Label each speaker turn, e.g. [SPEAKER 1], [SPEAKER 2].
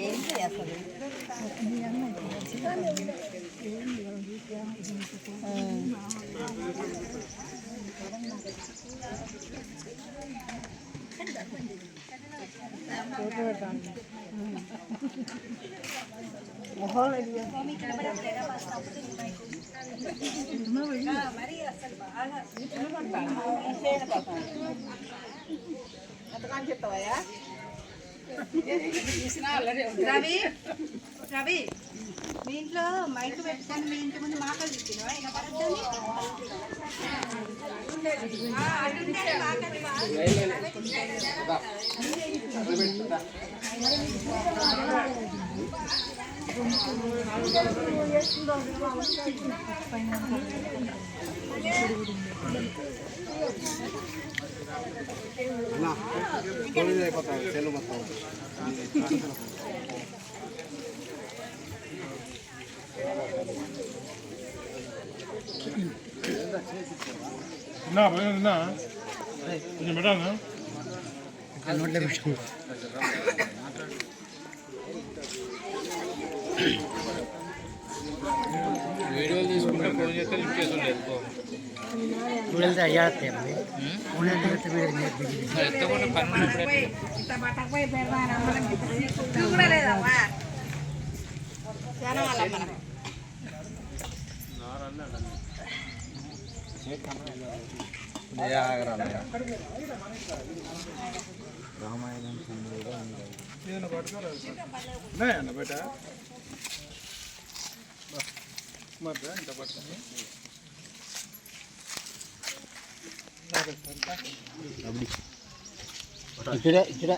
[SPEAKER 1] ఏంటి అసలు చెప్తావా రవి రవి మీ ఇంట్లో మైక్ పెట్టుకొని మీ ఇంటి ముందు మాటలు తిప్పినా ఆయన పడద్దని
[SPEAKER 2] సెల్ మొత్తం కొంచెం పెట్టాను
[SPEAKER 3] వీడియోలు తీసుకుంటే ఫోన్ చేస్తే లిఫ్ట్ చేస్తుండేది ఎత్తకుండా పని
[SPEAKER 1] కూడా లేదమ్మా
[SPEAKER 3] రామాయణం
[SPEAKER 2] బయట ఇంత పట్టుకొని
[SPEAKER 3] ఇక్కడ ఇక్కడ